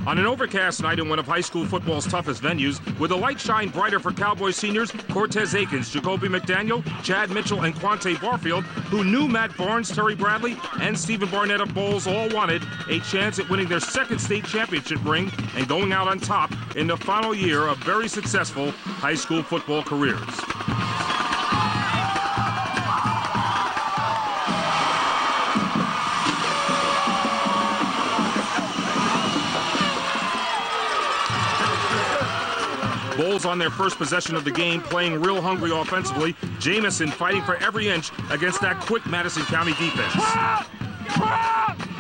On an overcast night in one of high school football's toughest venues, with the light shine brighter for Cowboys seniors Cortez Akins, Jacoby McDaniel, Chad Mitchell, and Quante Barfield, who knew Matt Barnes, Terry Bradley, and Stephen Barnett of Bolles all wanted a chance at winning their second state championship ring and going out on top in the final year of very successful high school football careers. Bolles on their first possession of the game, playing real hungry offensively. Jamison fighting for every inch against that quick Madison County defense.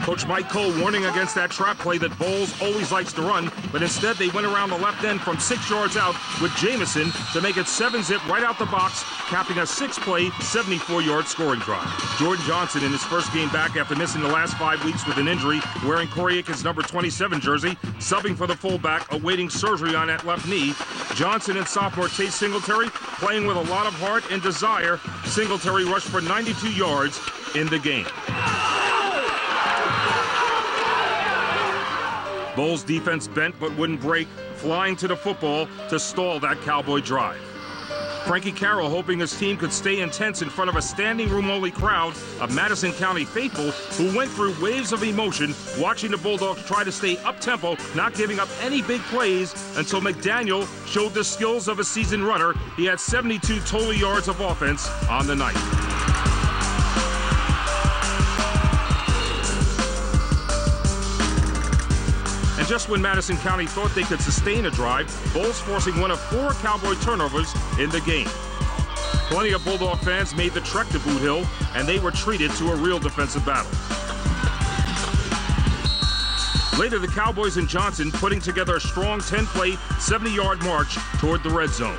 Coach Mike Cole warning against that trap play that Bolles always likes to run, but instead they went around the left end from 6 yards out with Jamison to make it 7-zip right out the box, capping a 6-play, 74-yard scoring drive. Jordan Johnson in his first game back after missing the last 5 weeks with an injury, wearing Corey Akins' number 27 jersey, subbing for the fullback, awaiting surgery on that left knee. Johnson and sophomore Chase Singletary playing with a lot of heart and desire. Singletary rushed for 92 yards in the game. Bolles defense bent but wouldn't break, flying to the football to stall that Cowboy drive. Frankie Carroll hoping his team could stay intense in front of a standing room-only crowd of Madison County faithful who went through waves of emotion watching the Bulldogs try to stay up-tempo, not giving up any big plays until McDaniel showed the skills of a seasoned runner. He had 72 total yards of offense on the night. And just when Madison County thought they could sustain a drive, Bolles forcing one of 4 Cowboy turnovers in the game. Plenty of Bulldog fans made the trek to Boot Hill, and they were treated to a real defensive battle. Later, the Cowboys and Johnson putting together a strong 10-play, 70-yard march toward the red zone.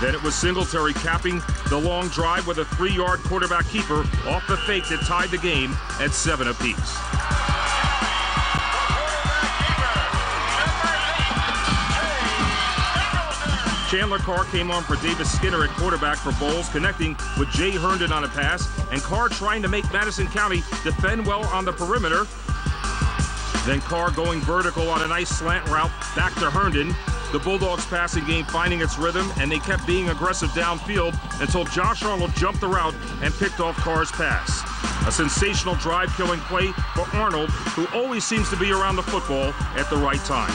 Then it was Singletary capping the long drive with a 3-yard quarterback keeper off the fake that tied the game at 7 apiece. Chandler Carr came on for Davis Skinner at quarterback for Bolles, connecting with Jay Herndon on a pass, and Carr trying to make Madison County defend well on the perimeter. Then Carr going vertical on a nice slant route back to Herndon. The Bulldogs passing game finding its rhythm, and they kept being aggressive downfield until Josh Arnold jumped the route and picked off Carr's pass. A sensational drive-killing play for Arnold, who always seems to be around the football at the right time.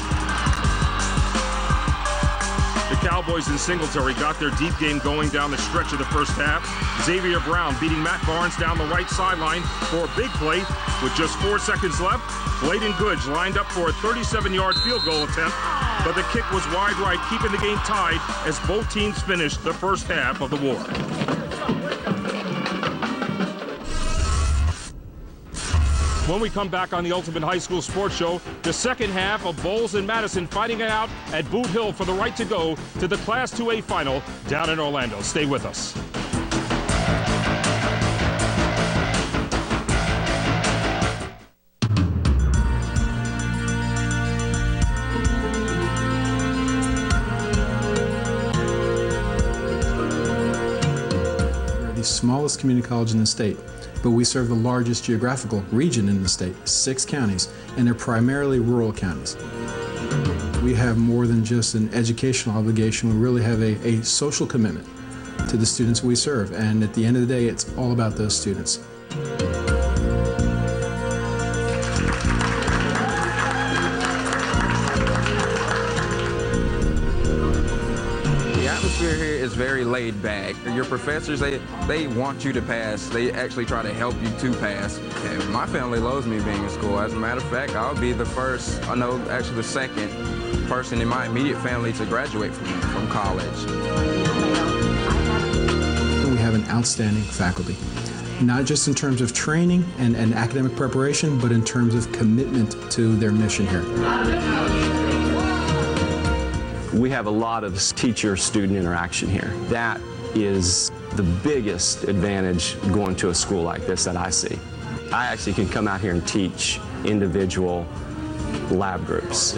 The Cowboys and Singletary got their deep game going down the stretch of the first half. Xavier Brown beating Matt Barnes down the right sideline for a big play. With just 4 seconds left, Bladen Goodge lined up for a 37-yard field goal attempt, but the kick was wide right, keeping the game tied as both teams finished the first half of the war. When we come back on the Ultimate High School Sports Show, the second half of Bolles and Madison fighting it out at Boot Hill for the right to go to the Class 2A final down in Orlando. Stay with us. We're the smallest community college in the state, but we serve the largest geographical region in the state, 6 counties, and they're primarily rural counties. We have more than just an educational obligation. We really have a social commitment to the students we serve, and at the end of the day, it's all about those students. Here is very laid back. Your professors, they want you to pass. They actually try to help you to pass. And my family loves me being in school. As a matter of fact, I'll be the first, actually the second person in my immediate family to graduate from college. We have an outstanding faculty, not just in terms of training and academic preparation, but in terms of commitment to their mission here. We have a lot of teacher-student interaction here. That is the biggest advantage going to a school like this that I see. I actually can come out here and teach individual lab groups,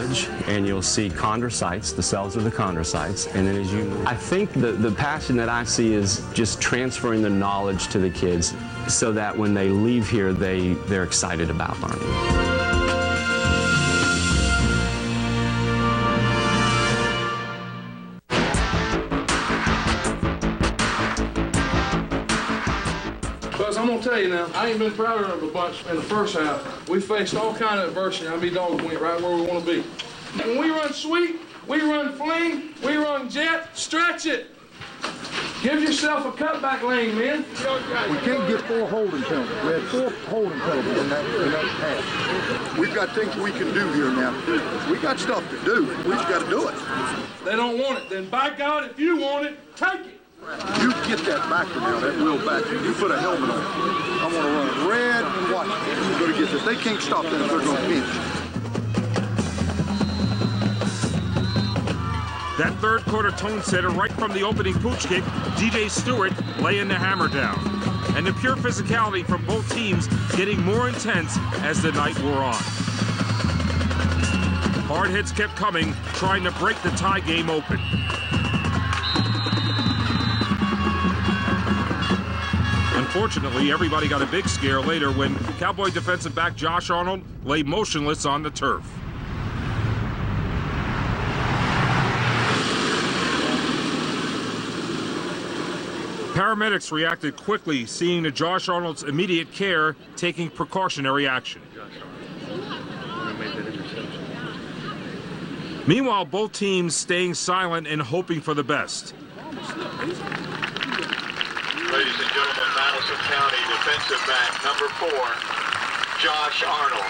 and you'll see chondrocytes, the cells of the chondrocytes, and then I think the passion that I see is just transferring the knowledge to the kids. so that when they leave here, they're excited about learning. I'm gonna tell you now, I ain't been prouder of the bunch in the first half. We faced all kind of adversity. I mean, dogs went right where we want to be. When we run sweep, we run fling, we run jet, stretch it. Give yourself a cutback lane, man. We can't get 4 holding penalties. We had 4 holding penalties in that half. We've got things we can do here now. We got stuff to do. We just got to do it. They don't want it. Then by God, if you want it, take it. You get that back now, that wheel back. You put a helmet on. I want to run red and white. We're going to get this. They can't stop that if they're going to pinch. That third quarter tone setter right from the opening pooch kick, DJ Stewart laying the hammer down. And the pure physicality from both teams getting more intense as the night wore on. Hard hits kept coming, trying to break the tie game open. Unfortunately, everybody got a big scare later when Cowboy defensive back Josh Arnold lay motionless on the turf. Paramedics reacted quickly, seeing to Josh Arnold's immediate care, taking precautionary action. Meanwhile, both teams staying silent and hoping for the best. Ladies and gentlemen, Madison County defensive back number 4, Josh Arnold.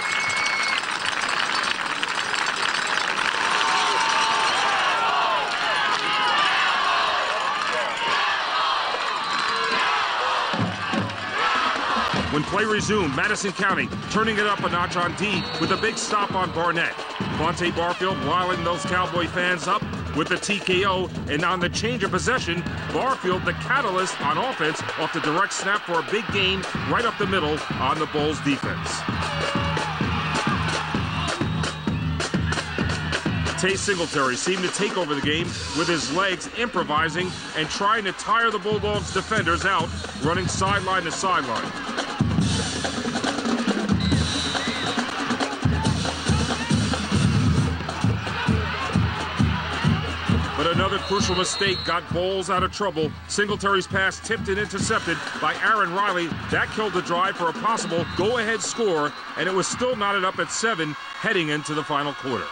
When play resumed, Madison County turning it up a notch on D with a big stop on Barnett. Quante Barfield riling those Cowboy fans up with the TKO, and on the change of possession, Barfield the catalyst on offense off the direct snap for a big gain right up the middle on the Bolles defense. Tay Singletary seemed to take over the game with his legs, improvising and trying to tire the Bulldogs defenders out, running sideline to sideline. But another crucial mistake got Bolles out of trouble. Singletary's pass tipped and intercepted by Aaron Riley. That killed the drive for a possible go-ahead score, and it was still knotted up at 7 heading into the final quarter.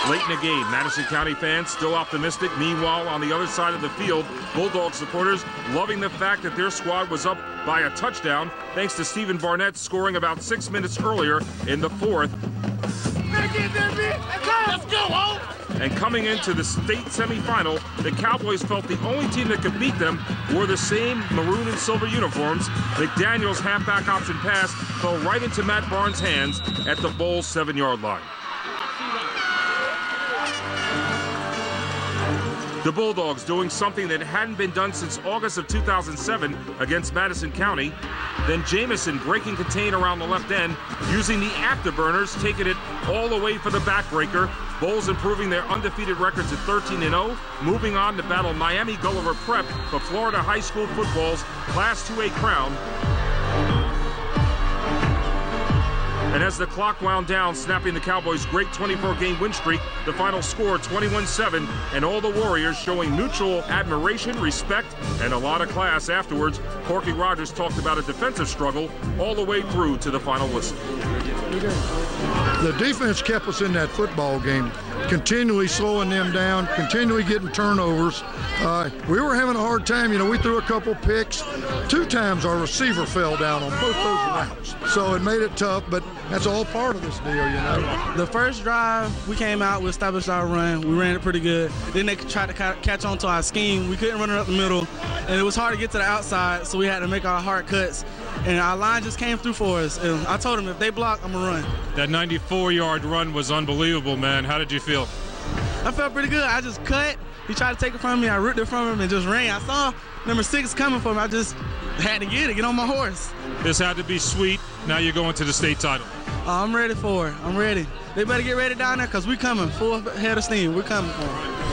Late in the game, Madison County fans still optimistic. Meanwhile, on the other side of the field, Bulldog supporters loving the fact that their squad was up by a touchdown thanks to Stephen Barnett scoring about 6 minutes earlier in the 4th. Let's go, home! And coming into the state semifinal, the Cowboys felt the only team that could beat them wore the same maroon and silver uniforms. McDaniel's halfback option pass fell right into Matt Barnes' hands at the Bolles 7-yard line. The Bulldogs doing something that hadn't been done since August of 2007 against Madison County. Then Jamison breaking contain around the left end, using the afterburners, taking it all the way for the backbreaker. Bolles improving their undefeated records at 13-0, moving on to battle Miami Gulliver Prep for Florida High School football's Class 2A crown. And as the clock wound down, snapping the Cowboys' great 24-game win streak, the final score 21-7, and all the Warriors showing mutual admiration, respect, and a lot of class afterwards. Corky Rogers talked about a defensive struggle all the way through to the final whistle. The defense kept us in that football game, continually slowing them down, continually getting turnovers. We were having a hard time. You know, we threw a couple picks. 2 times our receiver fell down on both those routes. So it made it tough, but that's all part of this deal, you know. The first drive, we came out, we established our run. We ran it pretty good. Then they tried to catch on to our scheme. We couldn't run it up the middle, and it was hard to get to the outside, so we had to make our hard cuts. And our line just came through for us. And I told them, if they block, I'm going to run. That 94-yard run was unbelievable, man. How did you feel? I felt pretty good. I just cut. He tried to take it from me. I ripped it from him and just ran. I saw number 6 coming for me. I just had to get on my horse. This had to be sweet. Now you're going to the state title. I'm ready for it. I'm ready. They better get ready down there because we're coming full head of steam. We're coming for it.